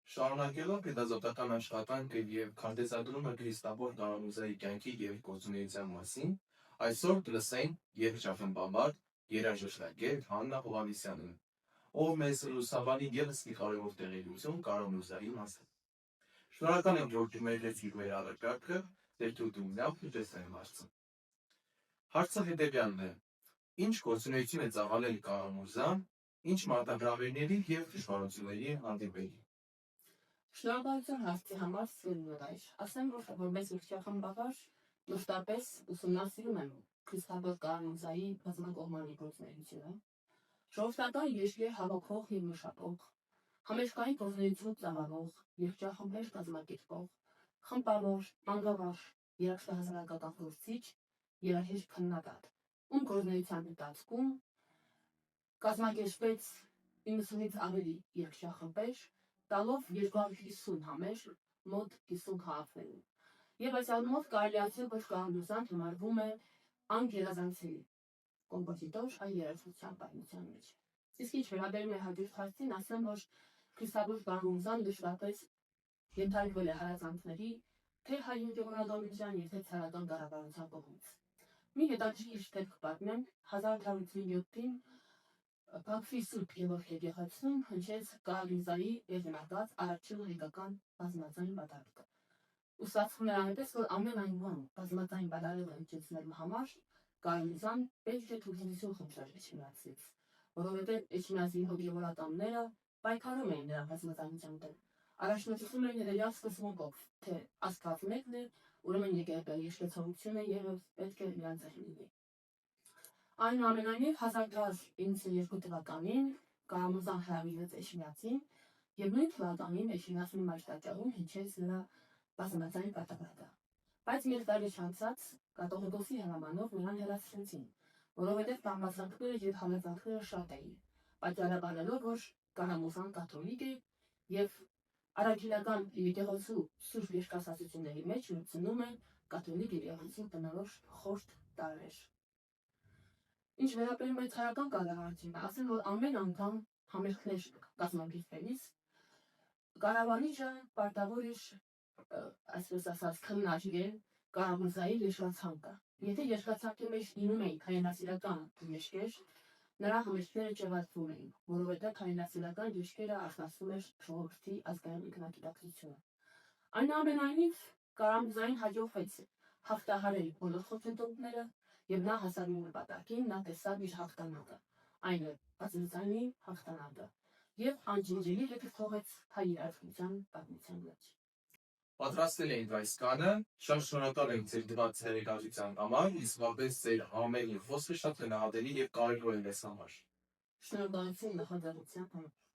Շարունակելով հետազոտական աշխատանքը և քարտեզագրումը քրիստավոր Գարամուզայի կյանքի և գործունեության մասին, այսօր կլսենք երգչախմբավար, երաժշտագետ Հաննա Հովհաննիսյանին, ով մեզ լուսաբանի ևս մի կարևոր տեղեկություն Գարամուզայի մասին։ Շնորհակալ եմ, որ դիմեցիք մեր առաջարկը, ձեր թույլտվությամբ հյուրեսն եմ հարցնում։ Հարցը հետևյալն է. ինչ գործունեություն է ծավալել Գարամուզան, ինչ մարտահրավերների և դժվարությունների է հանդիպել։ Շնորհակալություն հարցի համար, Սիրունի։ Ասեմ, որ որպես երգչախմբավար մշտապես ուսումնասիրում եմ քրիստավոր Գարամուզայի բազմակողմանի գործունեությունը, ժողովրդական երգեր հավաքող և մշակող, համերգային գործունեություն ծավալող, երգչախմբեր կազմակերպող, խմբավոր, մանկավար, երաժշտահասարակական գործիչ, երաժիշտ քննադատ, ում գործունեության ընթացքում կազմակերպվեց 90-ից ավելի երգչախմբեր, տալով 250 համերգ մոտ 50 քաղաքներում։ Եվ այս առումով կարելի ասել, որ Գարամուզան համարվում է անգերազանցելի կոմպոզիտոր հայ երաժշտության պատմության մեջ։ Իսկ ինչ վերաբերում է հաջորդ հարցին, ասեմ, որ քրիստավոր Գարամուզան դժվարապես ենթարկվել է հարազանցների, թե հայ հեղափոխականության, թե ցարական կառավարության կողմից։ Մի հետաքրքիր թեփ կպատմեմ, 1857-ին Բաքվի Սուրբ Գևորգ եկեղեցում հնչեց Գարամուզայի հեղինակած առաջին հայկական բազմաձայն պատարագը։ Ստացվում էր այնպես, որ ամեն այն բան բազմաձայն պատարագը հնչեցնելու համար Գարամուզան պետք է թույլտվություն խնդրել Էջմիածնից, որովհետև Էջմիածնի հոգևորականները պայքարում էին նրա բազմաձայնության դեմ։ Առաջնորդվում էին հետևյալ սկզբունքով, թե Աստված մեկն է, ուրեմն եկեղեցի իշտեցողությունը ևս պետք է նրանց լինի։ Այնուամենայնիվ 1992 թվականին Գարամուզան հրավիրվեց Էջմիածին և նույն թվականին Էջմիածնի մայրցամաքում հնչեց նրա բազմաձայն պատարագը։ Բայց մի տարի չանցած կաթողիկոսի հրամանով նրան հեռացրեցին, որովհետև տառապանքները և հալածանքները շատ էին, պատճառաբանելով, որ Գարամուզան կաթոլիկ է և առաքելական եկեղեցու սուրբ երկասացությունների մեջ մտցնում է կաթոլիկ եկեղեցու բնորոշ խորթ տարրեր։ Ինչ վերաբերում է ցարական կառավարությանը, ասեմ, որ ամեն անգամ համերգներ կազմակերպվելիս կառավարիչը պարտավոր էր, այսպես ասած, քննարկել Գարամուզայի երգչացանկը։ Եթե երգչացանկի մեջ լինում էին հայրենասիրական երգեր, նրա համերգները չեղարկվում էին, որովհետև հայրենասիրական երգերը արժանացնում էր ժողովրդի ազգային ինքնագիտակցությունը։ Այնուամենայնիվ Գարամուզային հաջողվեց հաղթահարել բոլոր խոչընդոտները և նա հասավ իր նպատակին, նա տեսավ իր հաղթանակը, այն է բազմաձայնի հաղթանակը, և անջնջելի հետք թողեց հայ երաժշտության պատմության մեջ։ Պատրաստել էինք այս կանը, շատ շնորհակալ ենք ձեր տված ցերեկացության համար, իսկապես ձեր համերգի խոսքը շատ գնահատելի և կարևոր է մեզ համար։ Շնորհակալություն նախաձեռնության համար։